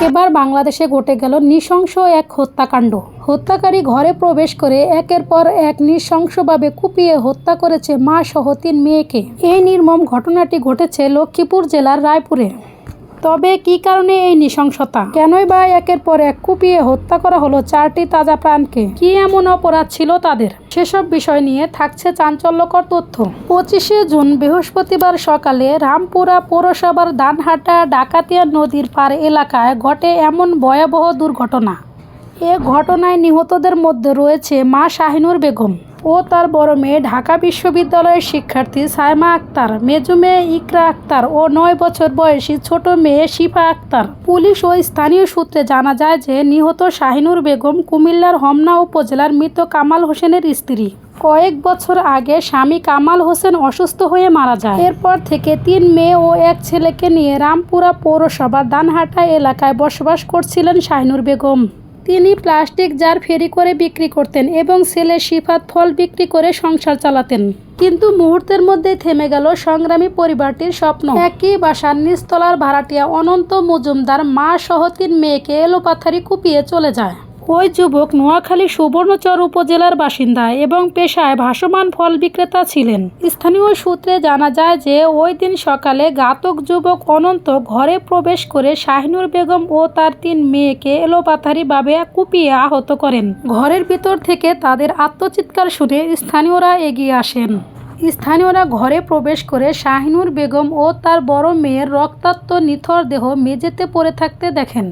এবার বাংলাদেশে ঘটে গেল নৃশংস এক হত্যাকাণ্ড। হত্যাকারী ঘরে প্রবেশ করে একের পর এক নৃশংসভাবে কুপিয়ে হত্যা করেছে মা সহ 3 মেয়েকে। এই নির্মম ঘটনাটি ঘটেছে লক্ষ্মীপুর জেলার রায়পুরে। তবে কি কারণে এই নৃশংসতা, কেনই বা একের পর এক কুপিয়ে হত্যা করা হলো 4টি তাজা প্রাণকে, কি এমন অপরাধ ছিল তাদের, সেসব বিষয় নিয়ে থাকছে চাঞ্চল্যকর তথ্য। 25শে জুন বৃহস্পতিবার সকালে রামপুরা পৌরসভার দানহাটা ডাকাতিয়া নদীর পার এলাকায় ঘটে এমন ভয়াবহ দুর্ঘটনা। এ ঘটনায় নিহতদের মধ্যে রয়েছে মা শাহিনুর বেগম ও তার বড় মেয়ে ঢাকা বিশ্ববিদ্যালয়ের শিক্ষার্থী সাইমা আক্তার, মেজো মেয়ে ইকরা আক্তার ও 9 বছর বয়সী ছোট মেয়ে শিফা আক্তার। পুলিশ ও স্থানীয় সূত্রে জানা যায় যে নিহত শাহিনুর বেগম কুমিল্লার হোমনা উপজেলার মৃত কামাল হোসেনের স্ত্রী। কয়েক বছর আগে স্বামী কামাল হোসেন অসুস্থ হয়ে মারা যায়। এরপর থেকে 3 মেয়ে ও 1 ছেলেকে নিয়ে রামপুরা পৌরসভার দানহাটা এলাকায় বসবাস করছিলেন শাহিনুর বেগম। তিনি প্লাস্টিক জার ফেরি করে বিক্রি করতেন এবং ছেলে শিফাত ফল বিক্রি করে সংসার চালাতেন। কিন্তু মুহূর্তের মধ্যেই থেমে গেল সংগ্রামী পরিবারটির স্বপ্ন। একই বাসার নিচতলার ভাড়াটিয়া অনন্ত মজুমদার মা সহ 3 মেয়েকে এলোপাথারি কুপিয়ে চলে যায়। ওই যুবক নোয়াখালী সুবর্ণচর উপজেলার বাসিন্দা এবং পেশায় ভাসমান ফল বিক্রেতা ছিলেন। স্থানীয় সূত্রে জানা যায় যে ওই দিন সকালে ঘাতক যুবক অনন্ত ঘরে প্রবেশ করে শাহিনুর বেগম ও তার 3 মেয়েকে এলোপাথারিভাবে কুপিয়ে আহত করেন। ঘরের ভিতর থেকে তাদের আত্মচিৎকার শুনে স্থানীয়রা এগিয়ে আসেন। স্থানীয়রা ঘরে প্রবেশ করে শাহিনুর বেগম ও তার বড় মেয়ের রক্তাক্ত নিথর দেহ মেঝেতে পড়ে থাকতে দেখেন।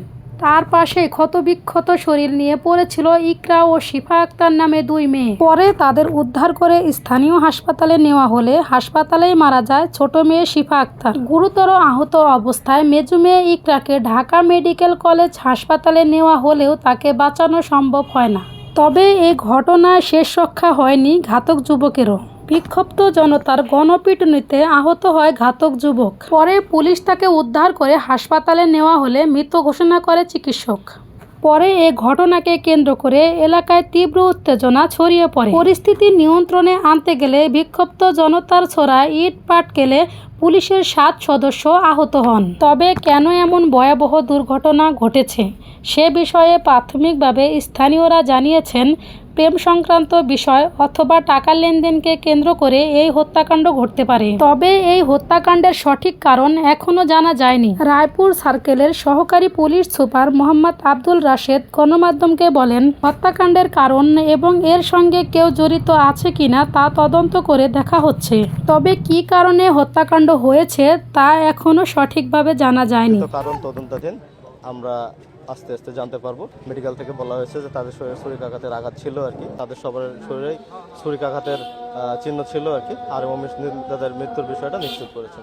তার পাশে ক্ষতবিক্ষত শরীর নিয়ে পড়েছিল ইকরা ও শিফা আক্তার নামে 2 মেয়ে। পরে তাদের উদ্ধার করে স্থানীয় হাসপাতালে নেওয়া হলে হাসপাতালেই মারা যায় ছোট মেয়ে শিফা আক্তার। গুরুতর আহত অবস্থায় মেজো মেয়ে ইকরাকে ঢাকা মেডিকেল কলেজ হাসপাতালে নেওয়া হলেও তাকে বাঁচানো সম্ভব হয় না। তবে এই ঘটনায় শেষ রক্ষা হয়নি ঘাতক যুবকেরও। বিক্ষুব্ধ জনতার গণপিটুনিতে আহত হয় ঘাতক যুবক। পরে পুলিশ তাকে উদ্ধার করে হাসপাতালে নেওয়া হলে মৃত ঘোষণা করে চিকিৎসক। পরে এ ঘটনাকে কেন্দ্র করে এলাকায় তীব্র উত্তেজনা ছড়িয়ে পড়ে। পরিস্থিতি নিয়ন্ত্রণে আনতে গেলে বিক্ষুব্ধ জনতার ছোড়া ইট পাটকেলে পুলিশের 7 সদস্য আহত হন। তবে কেন এমন ভয়াবহ দুর্ঘটনা ঘটেছে সে বিষয়ে প্রাথমিকভাবে স্থানীয়রা জানিয়েছেন প্রেম সংক্রান্ত বিষয় অথবা টাকার লেনদেনকে কেন্দ্র করে এই হত্যাকাণ্ড ঘটতে পারে। তবে এই হত্যাকাণ্ডের সঠিক কারণ এখনও জানা যায়নি। রায়পুর সার্কেলের সহকারী পুলিশ সুপার মোহাম্মদ আব্দুল রাশেদ গণমাধ্যমকে বলেন, হত্যাকাণ্ডের কারণ এবং এর সঙ্গে কেউ জড়িত আছে কিনা তা তদন্ত করে দেখা হচ্ছে। তবে কি কারণে হত্যাকাণ্ড হয়েছে তা এখনও সঠিকভাবে জানা যায়নি। কারণ তদন্তাধীন, আমরা আস্তে আস্তে জানতে পারবো। মেডিকেল থেকে বলা হয়েছে যে তাদের শরীরে ছুরিকাঘাতের আঘাত ছিল আর কি, তাদের সবার শরীরেই ছুরিকাঘাতের চিহ্ন ছিল আর কি, আর তাদের মৃত্যুর বিষয়টা নিশ্চিত করেছে।